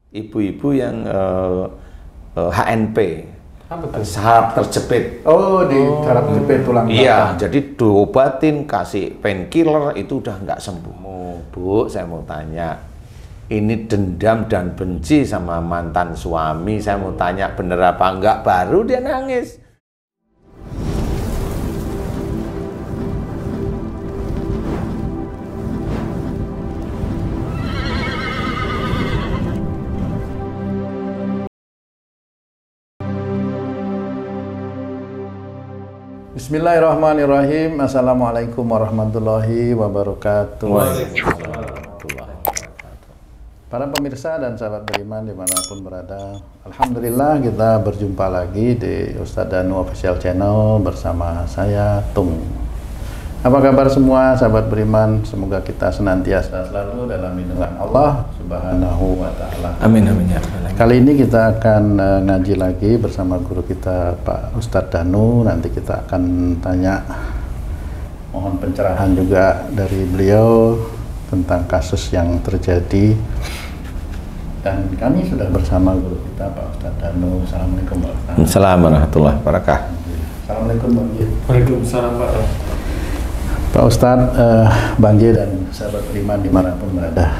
ibu-ibu yang HNP, saraf terjepit. Oh, di saraf terjepit tulang belakang. Iya, jadi diobatin, kasih painkiller, itu udah nggak sembuh. Bu, saya mau tanya, ini dendam dan benci sama mantan suami, saya mau tanya bener apa enggak, baru dia nangis. Bismillahirrahmanirrahim. Assalamualaikum warahmatullahi wabarakatuh. Para pemirsa dan sahabat beriman dimanapun berada, alhamdulillah kita berjumpa lagi di Ustadz Danu Official Channel bersama saya Tung. Apa kabar semua sahabat beriman? Semoga kita senantiasa selalu dalam lindungan Allah Subhanahu wa Ta'ala. Amin amin ya. Kali ini kita akan ngaji lagi bersama guru kita Pak Ustadz Danu. Nanti kita akan tanya, mohon pencerahan juga dari beliau tentang kasus yang terjadi. Dan kami sudah bersama guru kita Pak Ustadz Danu. Assalamualaikum warahmatullahi wabarakatuh. Assalamualaikum Bang J. Waalaikumsalam Pak. Pak Ustadz, Bang J dan sahabat beriman dimanapun berada.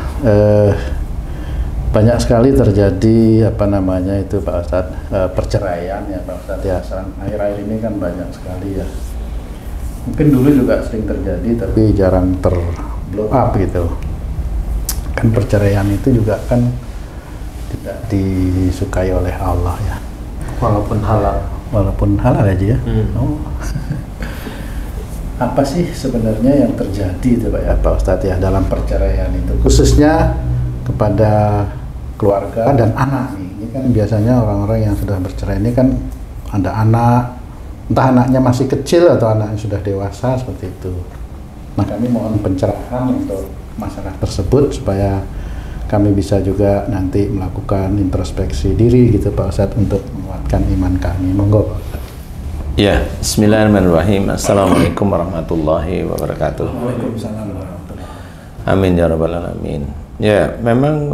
Banyak sekali terjadi Pak Ustadz, perceraian ya Pak Ustadz ya. Akhir-akhir ini kan banyak sekali ya. Mungkin dulu juga sering terjadi tapi jarang terblow up gitu. Kan perceraian itu juga kan tidak disukai oleh Allah ya. Walaupun halal. Walaupun halal aja ya. Oh. Apa sih sebenarnya yang terjadi itu Pak Ustadz ya dalam perceraian itu, khususnya kepada keluarga dan anak nih. Ini kan biasanya orang-orang yang sudah bercerai ini kan ada anak, entah anaknya masih kecil atau anaknya sudah dewasa seperti itu. Nah, kami mohon pencerahan untuk masalah tersebut supaya kami bisa juga nanti melakukan introspeksi diri gitu Pak Ustadz untuk menguatkan iman kami. Monggo Pak Ustadz. Ya, bismillahirrahmanirrahim. Assalamualaikum warahmatullahi wabarakatuh. Waalaikumsalam warahmatullahi wabarakatuh. Amin ya rabbal alamin. Ya, memang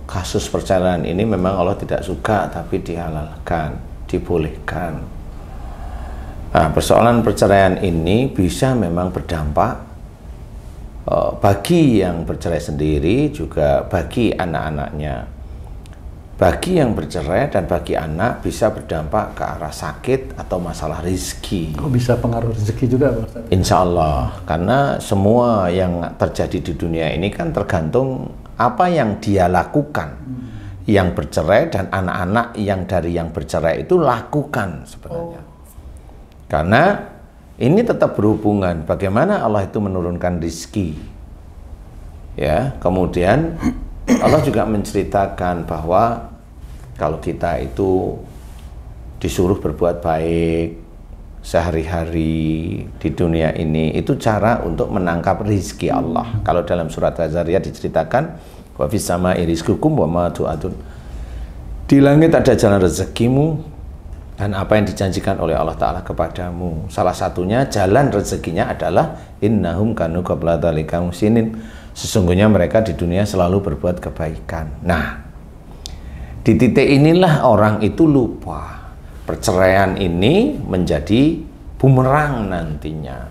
kasus perceraian ini memang Allah tidak suka, tapi dihalalkan, dibolehkan. Nah, persoalan perceraian ini bisa memang berdampak bagi yang bercerai sendiri, juga bagi anak-anaknya. Bagi yang bercerai dan bagi anak bisa berdampak ke arah sakit atau masalah rezeki. Kok bisa pengaruh rezeki juga Pak Ustadz? Insya Allah, karena semua yang terjadi di dunia ini kan tergantung apa yang dia lakukan. Yang bercerai dan anak-anak yang dari yang bercerai itu lakukan sebenarnya. Karena ini tetap berhubungan bagaimana Allah itu menurunkan rezeki. Ya, kemudian Allah juga menceritakan bahwa kalau kita itu disuruh berbuat baik sehari-hari di dunia ini, itu cara untuk menangkap rizki Allah. Kalau dalam surat Az-Zariyat diceritakan, wa fis sama'i rizqukum wa ma tu'adun. Di langit ada jalan rezekimu dan apa yang dijanjikan oleh Allah Ta'ala kepadamu. Salah satunya jalan rezekinya adalah innahum kanu qabla dzalika muhsinin. Sesungguhnya mereka di dunia selalu berbuat kebaikan. Nah, di titik inilah orang itu lupa. Perceraian ini menjadi bumerang nantinya.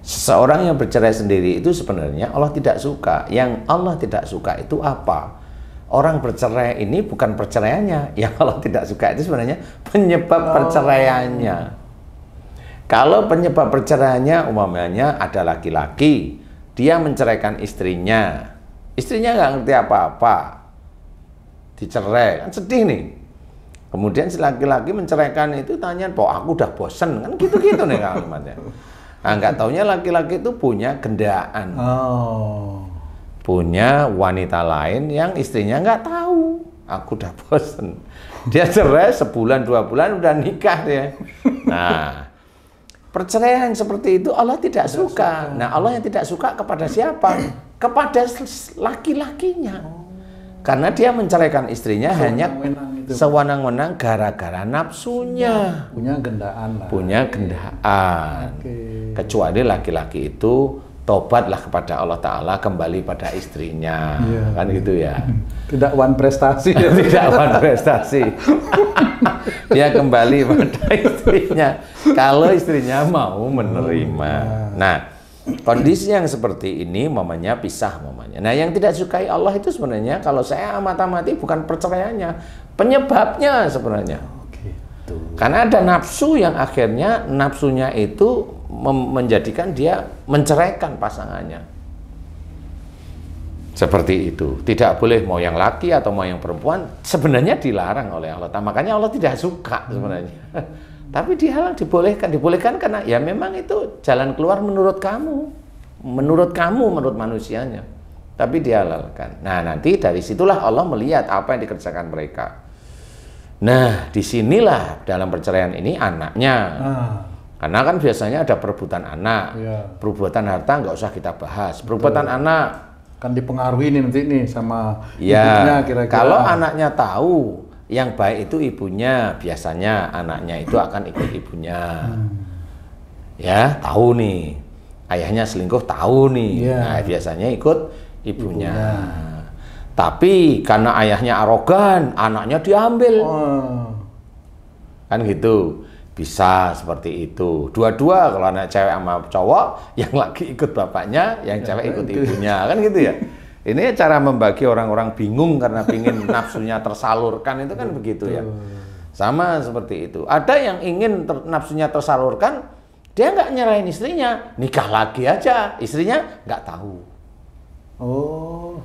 Seseorang yang bercerai sendiri itu sebenarnya Allah tidak suka. Yang Allah tidak suka itu apa? Orang bercerai ini bukan perceraiannya. Yang Allah tidak suka itu sebenarnya penyebab perceraiannya. Kalau penyebab perceraiannya umpamanya ada laki-laki, dia menceraikan istrinya nggak ngerti apa-apa, dicerai, kan sedih nih. Kemudian si laki-laki menceraikan itu tanya, "Pok, aku udah bosen," kan gitu-gitu nih kalimatnya. Nah, nggak taunya laki-laki itu punya gendaan, punya wanita lain yang istrinya nggak tahu. Aku udah bosen. Dia cerai sebulan 2 bulan udah nikah dia. Nah, perceraian seperti itu Allah tidak suka. Nah, Allah yang tidak suka kepada siapa? Kepada laki-lakinya. Karena dia menceraikan istrinya hanya sewenang-wenang gara-gara nafsunya. Punya gendaan lah. Punya gendaan. Kecuali laki-laki itu tobatlah kepada Allah Ta'ala, kembali pada istrinya, kan gitu ya. Tidak one prestasi. Tidak one prestasi. Dia kembali pada istrinya, kalau istrinya mau menerima. Nah, kondisi yang seperti ini mamanya pisah mamanya. Nah, yang tidak sukai Allah itu sebenarnya kalau saya amati bukan perceraiannya, penyebabnya sebenarnya. Gitu. Karena ada nafsu yang akhirnya nafsunya itu menjadikan dia menceraikan pasangannya. Seperti itu. Tidak boleh mau yang laki atau mau yang perempuan, sebenarnya dilarang oleh Allah. Makanya Allah tidak suka sebenarnya. Tapi dihalang, dibolehkan karena ya memang itu jalan keluar menurut kamu, menurut manusianya. Tapi dihalalkan. Nah, nanti dari situlah Allah melihat apa yang dikerjakan mereka. Nah, disinilah dalam perceraian ini anaknya. Karena kan biasanya ada perebutan anak, perebutan harta nggak usah kita bahas. Perebutan anak kan dipengaruhi nih sama ibunya kira-kira. Kalau anaknya tahu yang baik itu ibunya, biasanya anaknya itu akan ikut ibunya. Ya, tahu nih. Ayahnya selingkuh tahu nih. Nah, biasanya ikut ibunya. Tapi karena ayahnya arogan, anaknya diambil. Kan gitu. Bisa seperti itu. Dua-dua, kalau anak cewek sama cowok, yang laki ikut bapaknya, yang cewek ikut ibunya. Kan gitu ya. Ini cara membagi orang-orang bingung karena pingin nafsunya tersalurkan, itu kan begitu ya. Sama seperti itu. Ada yang ingin nafsunya tersalurkan, dia nggak nyerahin istrinya, nikah lagi aja, istrinya nggak tahu. Oh,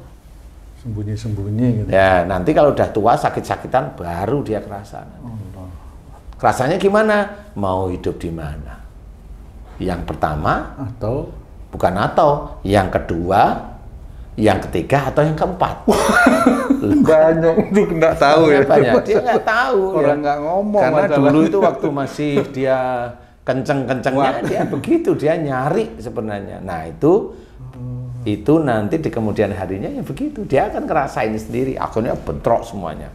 sembunyi-sembunyi gitu. Ya, nanti kalau udah tua sakit-sakitan baru dia kerasan. Rasanya gimana? Mau hidup di mana? Yang pertama atau yang kedua, yang ketiga atau yang keempat? Banyak itu nggak tahu ya. Banyak. Dia nggak tahu. Orang nggak ngomong. Karena dulu itu waktu masih dia kenceng-kencengnya dia begitu, dia nyari sebenarnya. Nah itu nanti di kemudian harinya ya begitu, dia akan ngerasain sendiri. Akhirnya bentrok semuanya.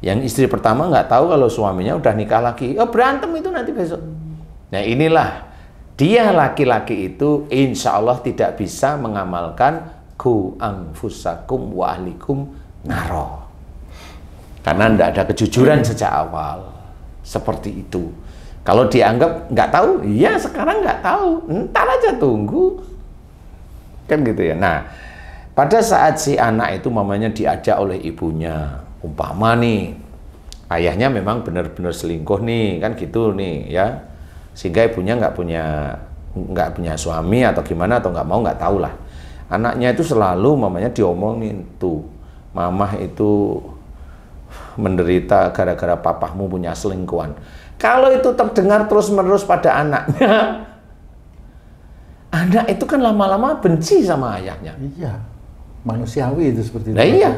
Yang istri pertama nggak tahu kalau suaminya udah nikah lagi, berantem itu nanti besok. Nah inilah dia laki-laki itu insya Allah tidak bisa mengamalkan ku anfusakum wa ahlikum naro, karena tidak ada kejujuran sejak awal. Seperti itu. Kalau dianggap nggak tahu, ya sekarang nggak tahu, ntar aja tunggu, kan gitu ya. Nah pada saat si anak itu mamanya diajak oleh ibunya, umpama nih ayahnya memang benar-benar selingkuh nih, kan gitu nih ya, sehingga ibunya nggak punya suami atau gimana atau nggak tahu lah. Anaknya itu selalu mamanya diomongin tuh, mamah itu menderita gara-gara papahmu punya selingkuhan. Kalau itu terdengar terus-menerus pada anaknya, anak itu kan lama-lama benci sama ayahnya. Iya, manusiawi itu seperti itu. Nah, iya.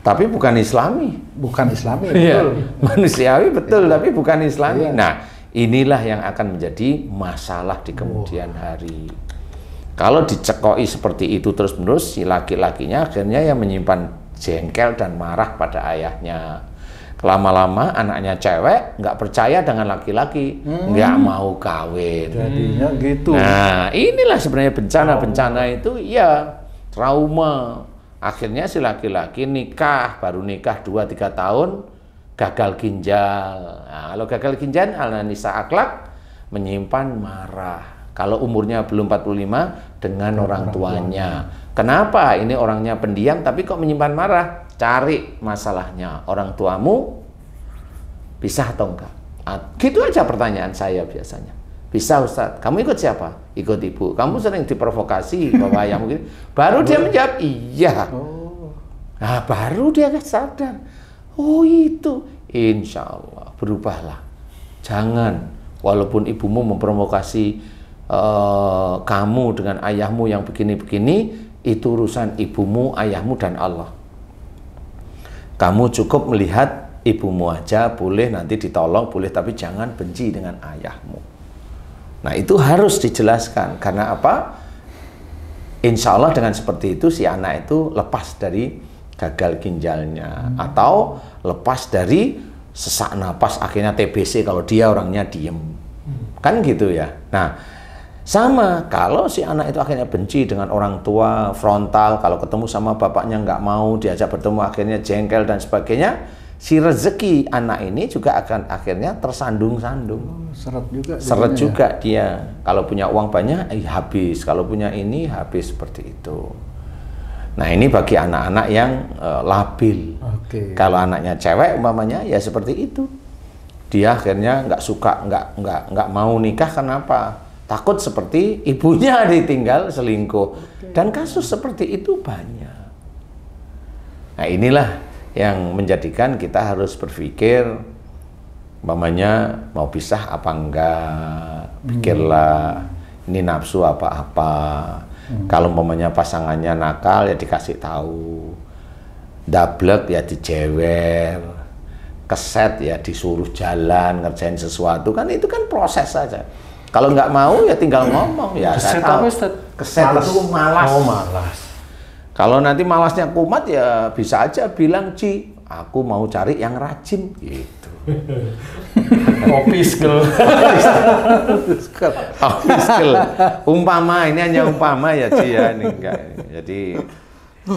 Tapi bukan Islami. Bukan Islami, betul. Iya, manusiawi betul, tapi bukan Islami. Iya. Nah, inilah yang akan menjadi masalah di kemudian hari. Kalau dicekoi seperti itu terus-menerus, si laki-lakinya akhirnya yang menyimpan jengkel dan marah pada ayahnya. Lama-lama anaknya cewek nggak percaya dengan laki-laki, nggak mau kawin. Jadinya gitu. Nah, inilah sebenarnya bencana itu, ya trauma. Akhirnya si laki-laki baru nikah 2-3 tahun, gagal ginjal. Nah, kalau gagal ginjal, al-nisa akhlak, menyimpan marah. Kalau umurnya belum 45, dengan orang tuanya. Kenapa? Ini orangnya pendiam, tapi kok menyimpan marah? Cari masalahnya. Orang tuamu bisa atau enggak? Gitu aja pertanyaan saya biasanya. Bisa Ustadz, kamu ikut siapa? Ikut ibu. Kamu sering diprovokasi bahwa yang mungkin. Baru dia menjawab, iya. Nah, baru dia sadar. Oh itu, insya Allah berubahlah. Jangan, walaupun ibumu memprovokasi kamu dengan ayahmu yang begini-begini, itu urusan ibumu, ayahmu, dan Allah. Kamu cukup melihat ibumu aja, boleh nanti ditolong, boleh, tapi jangan benci dengan ayahmu. Nah itu harus dijelaskan, karena apa? Insya Allah dengan seperti itu si anak itu lepas dari gagal ginjalnya, atau lepas dari sesak napas, akhirnya TBC kalau dia orangnya diem, kan gitu ya. Nah Sama, kalau si anak itu akhirnya benci dengan orang tua, frontal, kalau ketemu sama bapaknya nggak mau, diajak bertemu akhirnya jengkel dan sebagainya, si rezeki anak ini juga akan akhirnya tersandung-sandung. Seret juga. Seret jadinya juga dia. Kalau punya uang banyak, habis. Kalau punya ini, habis seperti itu. Nah, ini bagi anak-anak yang labil. Oke. Kalau anaknya cewek umpamanya, ya seperti itu. Dia akhirnya nggak suka, nggak mau nikah, kenapa? Takut seperti ibunya ditinggal selingkuh. Dan kasus seperti itu banyak. Nah, inilah yang menjadikan kita harus berpikir, umpamanya mau pisah apa enggak, pikirlah ini nafsu apa-apa. Kalau umpamanya pasangannya nakal ya dikasih tahu, dablek ya dijewer, keset ya disuruh jalan ngerjain sesuatu, kan itu kan proses saja. Kalau nggak mau ya tinggal ngomong ya. Keset saya tahu. apa, Ustaz? Keset itu malas. Oh, malas. Kalau nanti malasnya kumat ya bisa aja bilang, Ci, aku mau cari yang rajin gitu. Kopi skill. Umpama, ini hanya umpama ya, Ci ya, ini enggak. Jadi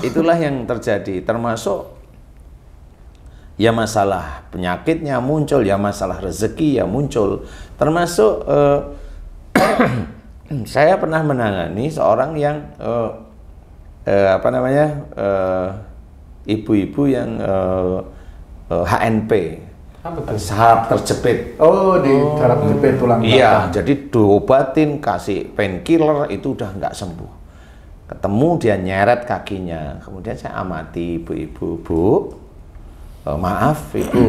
itulah yang terjadi, termasuk ya masalah penyakitnya muncul, ya masalah rezeki ya muncul, termasuk saya pernah menangani seorang yang ibu-ibu yang HNP, saraf terjepit. Oh, di saraf terjepit tulang belakang. Iya, jadi diobatin, kasih painkiller, itu udah nggak sembuh. Ketemu dia nyeret kakinya, kemudian saya amati ibu-ibu, Bu, maaf Ibu,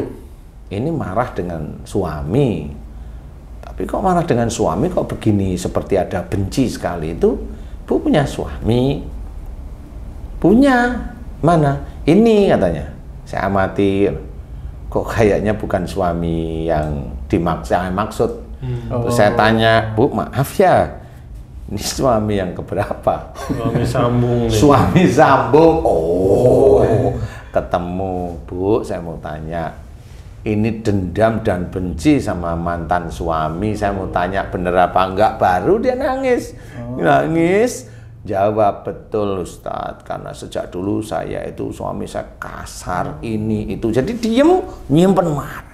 ini marah dengan suami. Tapi kok marah dengan suami kok begini, seperti ada benci sekali. Itu Bu punya suami? Punya. Mana? Ini katanya. Saya amati, kok kayaknya bukan suami yang maksud. Terus saya tanya, Bu maaf ya, ini suami yang keberapa? Suami sambung nih. Suami sambung. Oh, ketemu, Bu, saya mau tanya, ini dendam dan benci sama mantan suami, saya mau tanya bener apa enggak, baru dia nangis. Nangis, jawab, betul Ustadz, karena sejak dulu saya itu suami saya kasar, ini itu, jadi diem, nyimpen marah.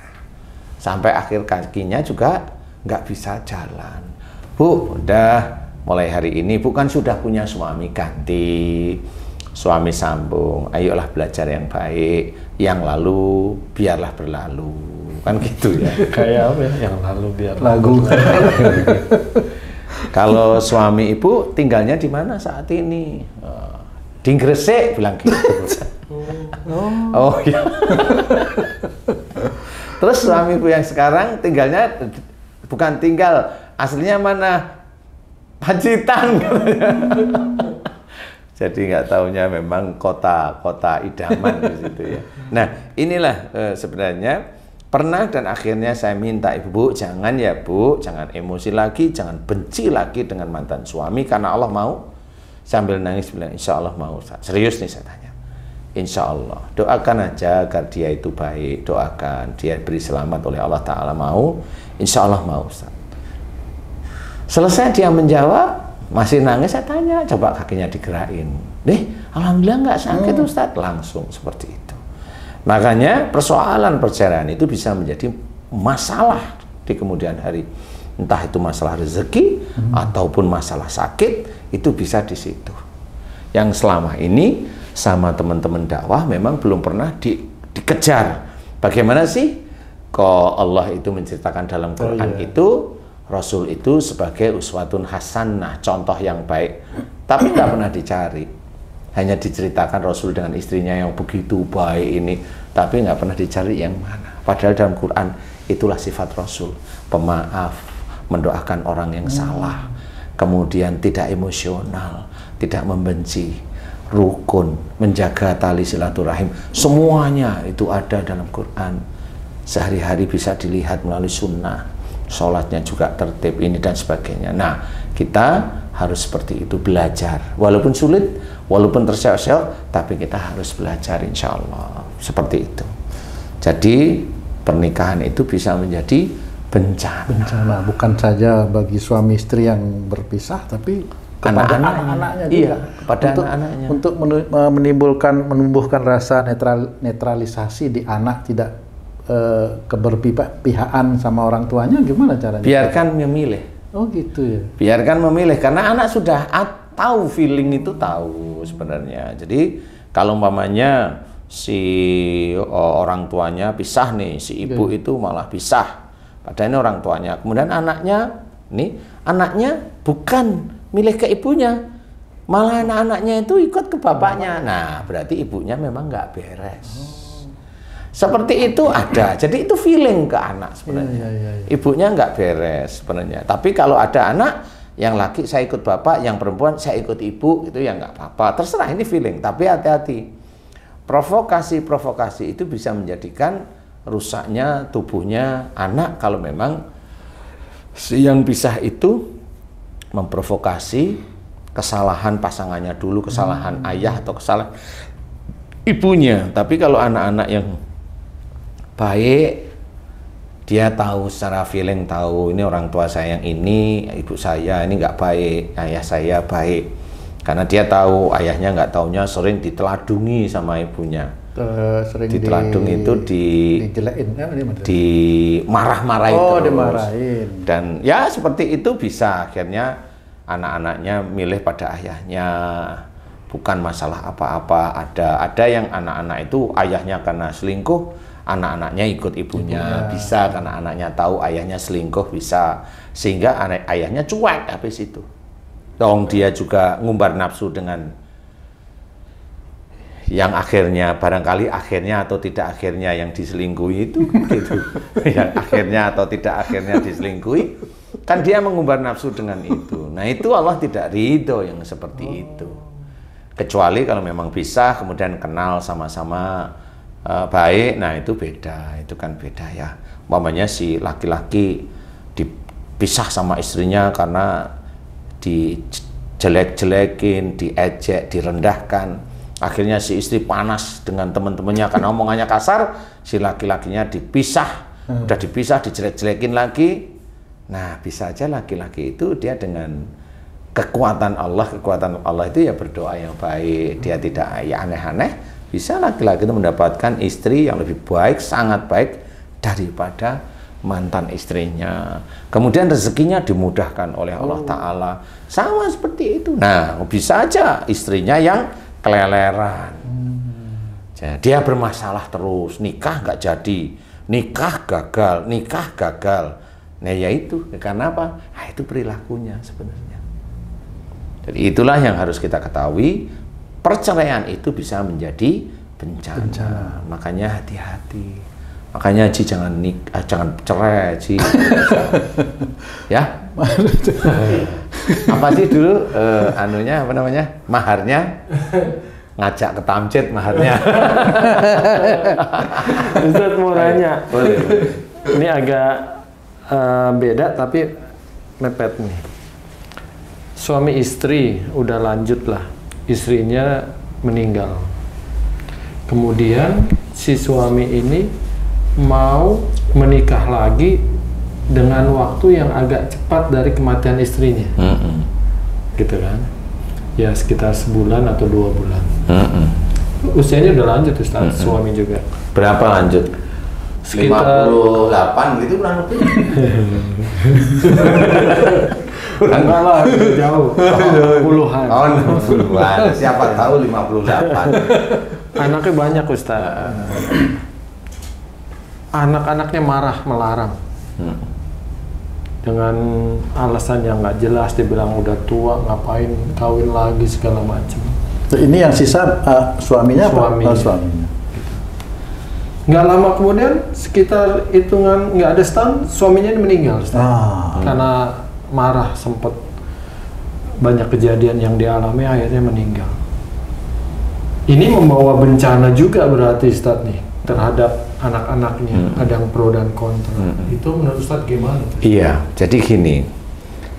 Sampai akhir kakinya juga nggak bisa jalan. Bu, udah mulai hari ini, Bu kan sudah punya suami, ganti suami sambung, ayolah belajar yang baik, yang lalu biarlah berlalu, kan gitu ya. Kayak apa ya? Yang lalu biar Lagu. Kalau suami Ibu tinggalnya di mana saat ini? Di Gresik, bilang gitu. Oh iya. Terus suami Ibu yang sekarang tinggalnya bukan tinggal, aslinya mana? Pacitan. Jadi nggak taunya memang kota idaman di situ ya. Nah, inilah sebenarnya pernah, dan akhirnya saya minta, Ibu, Bu, jangan ya Bu, jangan emosi lagi, jangan benci lagi dengan mantan suami, karena Allah mau. Sambil nangis bilang, insya Allah mau. Serius nih saya tanya. Insya Allah, doakan aja agar dia itu baik, doakan dia beri selamat oleh Allah Ta'ala, mau. Insya Allah mau, Ustaz. Selesai dia menjawab, masih nangis, saya tanya, coba kakinya digerakin. Alhamdulillah nggak sakit Ustaz, langsung seperti itu. Makanya persoalan perceraian itu bisa menjadi masalah di kemudian hari. Entah itu masalah rezeki ataupun masalah sakit, itu bisa di situ. Yang selama ini sama teman-teman dakwah memang belum pernah dikejar. Bagaimana sih kok Allah itu menceritakan dalam Quran itu, Rasul itu sebagai uswatun hasanah, contoh yang baik, tapi nggak pernah dicari. Hanya diceritakan Rasul dengan istrinya yang begitu baik ini, tapi nggak pernah dicari yang mana. Padahal dalam Quran itulah sifat Rasul, pemaaf, mendoakan orang yang salah, kemudian tidak emosional, tidak membenci, rukun, menjaga tali silaturahim. Semuanya itu ada dalam Quran. Sehari-hari bisa dilihat melalui sunnah. Sholatnya juga tertib, ini dan sebagainya. Nah, kita harus seperti itu, belajar. Walaupun sulit, walaupun terseok-seok, tapi kita harus belajar, insya Allah. Seperti itu. Jadi, pernikahan itu bisa menjadi bencana, bukan saja bagi suami istri yang berpisah, tapi kepada anak-anaknya juga. Iya, kepada anak-anaknya. Untuk menumbuhkan rasa netralisasi di anak, tidak keberpihakan sama orang tuanya, gimana caranya? Biarkan memilih. Oh gitu ya. Biarkan memilih, karena anak sudah tahu, feeling itu tahu sebenarnya. Jadi kalau umpamanya si orang tuanya pisah nih, si ibu itu malah pisah, padahal ini orang tuanya. Kemudian anaknya bukan milih ke ibunya, malah anak-anaknya itu ikut ke bapaknya. Nah, berarti ibunya memang nggak beres. Seperti itu ada. Jadi itu feeling ke anak sebenarnya. Ibunya nggak beres sebenarnya. Tapi kalau ada anak yang laki saya ikut bapak, yang perempuan saya ikut ibu, itu ya nggak apa-apa. Terserah, ini feeling. Tapi hati-hati. Provokasi itu bisa menjadikan rusaknya tubuhnya anak kalau memang si yang pisah itu memprovokasi kesalahan pasangannya dulu, kesalahan ayah atau kesalahan ibunya. Tapi kalau anak-anak yang baik, dia tahu secara feeling, tahu ini orang tua saya yang ini, ibu saya ini nggak baik, ayah saya baik. Karena dia tahu ayahnya nggak taunya sering diteladungi sama ibunya. Sering diteladung itu dimarah-marahin terus. Dimarahin. Dan ya seperti itu bisa akhirnya anak-anaknya milih pada ayahnya. Bukan masalah apa-apa. Ada yang anak-anak itu ayahnya karena selingkuh, anak-anaknya ikut ibunya. Bisa karena anaknya tahu ayahnya selingkuh, bisa. Sehingga ayahnya cuek habis itu. Dong dia juga ngumbar nafsu dengan yang akhirnya barangkali akhirnya atau tidak akhirnya yang diselingkuhi itu gitu. Yang akhirnya atau tidak akhirnya diselingkuhi, kan dia mengumbar nafsu dengan itu. Nah, itu Allah tidak ridho yang seperti itu. Kecuali kalau memang bisa kemudian kenal sama-sama baik, nah itu beda. Itu kan beda ya. Umpamanya si laki-laki dipisah sama istrinya karena dijelek-jelekin, diejek, direndahkan. Akhirnya si istri panas dengan teman-temannya karena omongannya kasar, si laki-lakinya dipisah, udah dipisah, dijelek-jelekin lagi. Nah, bisa aja laki-laki itu dia dengan kekuatan Allah itu ya berdoa yang baik, dia tidak ya aneh-aneh, bisa laki-laki itu mendapatkan istri yang lebih baik, sangat baik daripada mantan istrinya. Kemudian rezekinya dimudahkan oleh Allah Ta'ala. Sama seperti itu. Nah, bisa aja istrinya yang keleleran. Dia bermasalah terus, nikah nggak jadi, nikah gagal. Nah, ya itu. Karena apa? Nah, itu perilakunya sebenarnya. Jadi itulah yang harus kita ketahui. Perceraian itu bisa menjadi bencana. Makanya hati-hati. Makanya Ji jangan cerai, Ji. Ya. Apa sih dulu anunya apa namanya? Maharnya ngajak ke tamjid maharnya. Ustaz mau nanya. Boleh. Ini agak beda tapi mepet nih. Suami istri udah lanjut lah. Istrinya meninggal. Kemudian si suami ini mau menikah lagi dengan waktu yang agak cepat dari kematian istrinya, gitu kan? Ya sekitar sebulan atau 2 bulan. Usianya udah lanjut Ustaz, suami juga. Berapa lanjut? Sekitar 58 gitu kurang lebih. Enggak lah, jauh. Puluhan. Oh, 60-an. Siapa tahu 58. Anaknya banyak Ustaz. Anak-anaknya marah, melarang. Dengan alasan yang nggak jelas, dia bilang udah tua, ngapain kawin lagi, segala macam. Ini yang sisa suaminya apa? Suaminya. Nggak lama kemudian, sekitar hitungan nggak ada setahun, suaminya meninggal. Karena marah, sempat banyak kejadian yang dialami, akhirnya meninggal. Ini membawa bencana juga berarti Ustaz nih terhadap anak-anaknya, ada yang pro dan kontra. Itu menurut Ustaz gimana? Iya, jadi gini,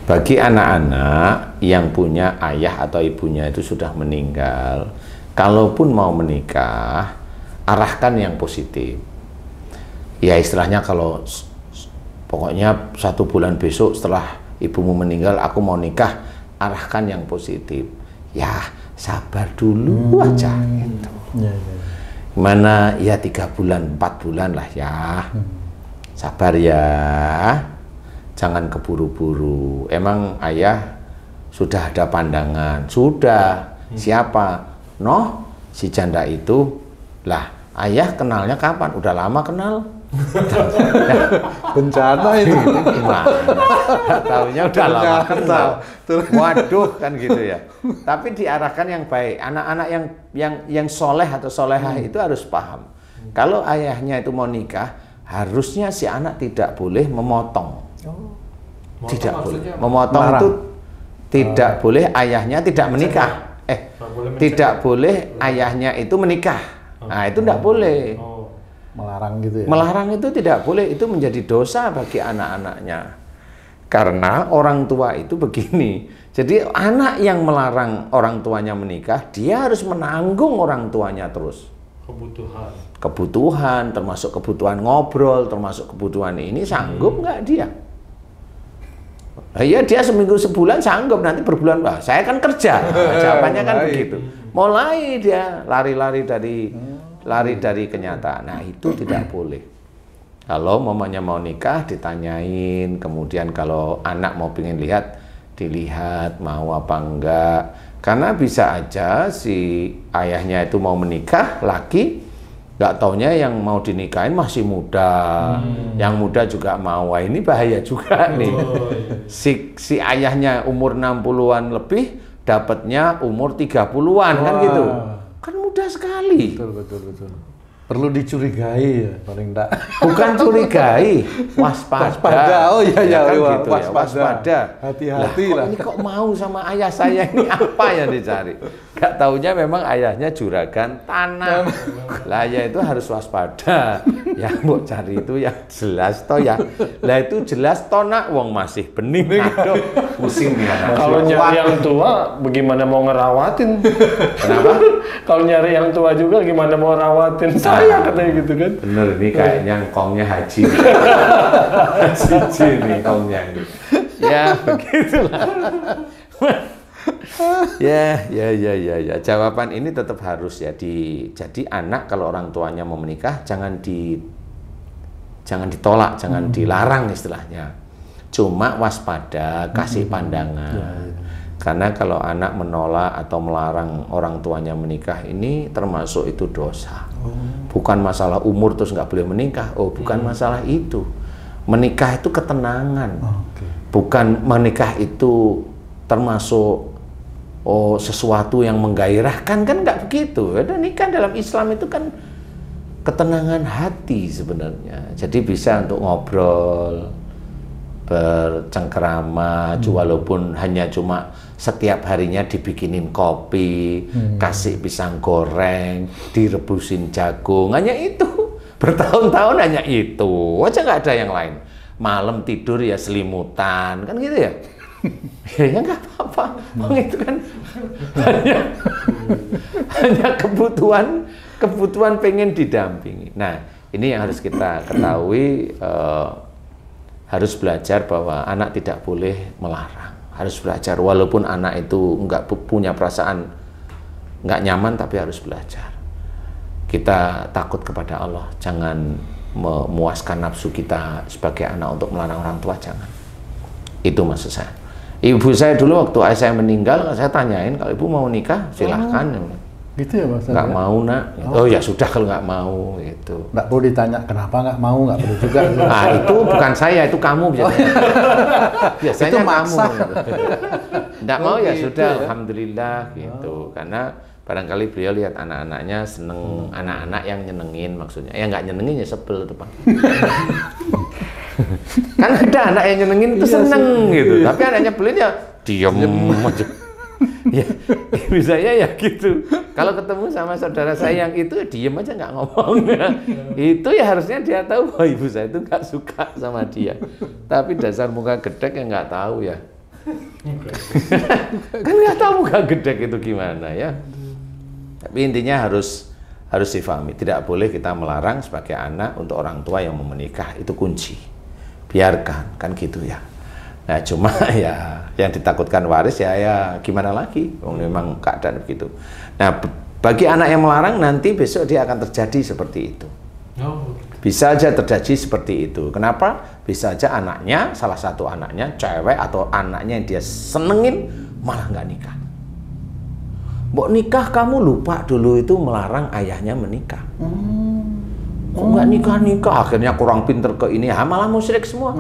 bagi anak-anak yang punya ayah atau ibunya itu sudah meninggal, kalaupun mau menikah, arahkan yang positif. Ya istilahnya kalau pokoknya 1 bulan besok setelah ibumu meninggal aku mau nikah, arahkan yang positif. Ya sabar dulu aja gitu. Gimana ya 3 bulan 4 bulan lah ya, sabar ya, jangan keburu-buru. Emang ayah sudah ada pandangan, sudah. Siapa? Noh, si janda itu. Lah ayah kenalnya kapan? Udah lama kenal. Bencana ini. Gimana? Taunya udah lama kenal. Waduh kan gitu ya. Tapi diarahkan yang baik. Anak-anak yang soleh atau solehah itu harus paham. Kalau ayahnya itu mau nikah, harusnya si anak tidak boleh memotong. Tidak boleh. Memotong itu tidak boleh ayahnya tidak menikah. Tidak boleh ayahnya itu menikah. Nah itu tidak boleh. Melarang gitu ya? Melarang itu tidak boleh, itu menjadi dosa bagi anak-anaknya. Karena orang tua itu begini, jadi anak yang melarang orang tuanya menikah, dia harus menanggung orang tuanya terus. Kebutuhan, termasuk kebutuhan ngobrol, termasuk kebutuhan ini, sanggup nggak dia? Ya dia seminggu sebulan sanggup, nanti berbulan, wah saya kan kerja. Jawabannya kan begitu. Mulai dia lari-lari dari kenyataan. Nah itu tidak boleh. Kalau mamanya mau nikah ditanyain, kemudian kalau anak mau pengen lihat, dilihat mau apa enggak. Karena bisa aja si ayahnya itu mau menikah laki, nggak taunya yang mau dinikahin masih muda, yang muda juga mau. Wah ini bahaya juga nih. Si ayahnya umur 60-an lebih, dapatnya umur 30-an kan gitu. Kan mudah sekali. Betul. Perlu dicurigai ya, paling enggak. Bukan curigai, waspada. Oh iya kan ya, gitu waspada. Hati-hati lah. Ini kok mau sama ayah saya, ini apa yang dicari? Gak taunya memang ayahnya juragan tanah. Lah ya itu harus waspada. Yang mau cari itu yang jelas toh ya. Lah itu jelas toh nak, wong masih bening. Aduh, pusing dia. Kalau nyari yang tua, bagaimana mau ngerawatin? Kenapa? Kalau nyari yang tua juga, gimana mau rawatin saya katanya gitu kan? Bener, ini kayaknya kongnya haji. Haji nih kongnya. Ya begitulah. Ya. Jawaban ini tetap harus ya jadi anak kalau orang tuanya mau menikah jangan ditolak, jangan dilarang istilahnya. Cuma waspada, kasih pandangan. Karena kalau anak menolak atau melarang orang tuanya menikah ini termasuk itu dosa. Bukan masalah umur terus nggak boleh menikah. Oh, bukan masalah itu. Menikah itu ketenangan. Bukan menikah itu termasuk sesuatu yang menggairahkan, kan nggak begitu. Ada nikah dalam Islam itu kan ketenangan hati sebenarnya. Jadi bisa untuk ngobrol, bercengkerama, walaupun hanya cuma setiap harinya dibikinin kopi, kasih pisang goreng, direbusin jagung, hanya itu. Bertahun-tahun hanya itu, aja nggak ada yang lain. Malam tidur ya selimutan, kan gitu ya. Ya nggak apa-apa, itu kan hanya kebutuhan pengen didampingi. Nah ini yang harus kita ketahui, harus belajar bahwa anak tidak boleh melarang. Harus belajar, walaupun anak itu nggak punya perasaan nggak nyaman, tapi harus belajar. Kita takut kepada Allah, jangan memuaskan nafsu kita sebagai anak untuk melarang orang tua, jangan. Itu maksud saya. Ibu saya dulu waktu ayah saya meninggal, saya tanyain, kalau ibu mau nikah silahkan. Gitu ya Mas? Nggak mau nak. Oh ya sudah kalau nggak mau gitu. Nggak perlu ditanya kenapa nggak mau, nggak perlu juga. Nah itu bukan saya, itu kamu biasanya. Biasanya itu kamu. maksa. Nggak mau ya gitu sudah, ya? alhamdulillah gitu. Karena barangkali beliau lihat anak-anaknya seneng, anak-anak yang nyenengin maksudnya. Ya nggak nyenengin ya sebel itu Pak. Kan ada anak yang nyenengin itu seneng gitu. Tapi anaknya beliau ya diem aja. Ya, ibu saya ya gitu. Kalau ketemu sama saudara saya yang itu, diem aja nggak ngomong. Itu ya harusnya dia tahu bahwa ibu saya itu nggak suka sama dia. Tapi dasar muka gedek ya nggak tahu ya. Kan nggak tahu muka gedek itu gimana ya. Tapi intinya harus difahami. Tidak boleh kita melarang sebagai anak untuk orang tua yang mau menikah. Itu kunci. biarkan, kan gitu ya. Nah cuma ya yang ditakutkan waris ya gimana lagi, memang keadaan begitu. Nah bagi anak yang melarang nanti besok dia akan terjadi seperti itu. Bisa aja terjadi seperti itu. Kenapa? Bisa aja anaknya, salah satu anaknya cewek atau anaknya yang dia senengin malah nggak nikah. Mbok nikah kamu lupa dulu itu melarang ayahnya menikah. Kok nggak nikah, akhirnya kurang pinter ke ini, malah musyrik semua.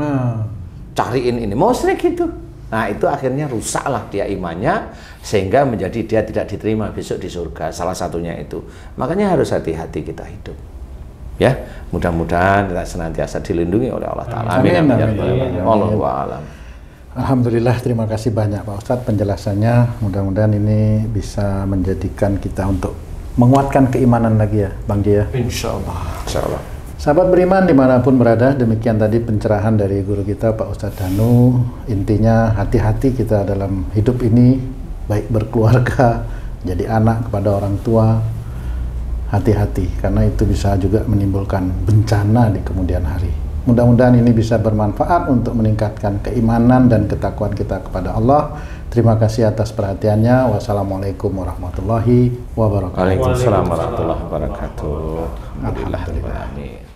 Cariin ini musyrik itu. Nah itu akhirnya rusaklah dia imannya, sehingga menjadi dia tidak diterima besok di surga. Salah satunya itu. Makanya harus hati-hati kita hidup. Ya, mudah-mudahan kita senantiasa dilindungi oleh Allah Ta'ala. Amin. Allahu a'lam. Alhamdulillah, terima kasih banyak Pak Ustadz penjelasannya. Mudah-mudahan ini bisa menjadikan kita untuk menguatkan keimanan lagi ya Bang Ji ya. Insya Allah. Insya Allah. Sahabat beriman dimanapun berada, demikian tadi pencerahan dari guru kita Pak Ustadz Danu. Intinya hati-hati kita dalam hidup ini, baik berkeluarga, jadi anak kepada orang tua. Hati-hati, karena itu bisa juga menimbulkan bencana di kemudian hari. Mudah-mudahan ini bisa bermanfaat untuk meningkatkan keimanan dan ketakwaan kita kepada Allah. Terima kasih atas perhatiannya. Wassalamualaikum warahmatullahi wabarakatuh. Waalaikumsalam warahmatullahi wabarakatuh. Alhamdulillah.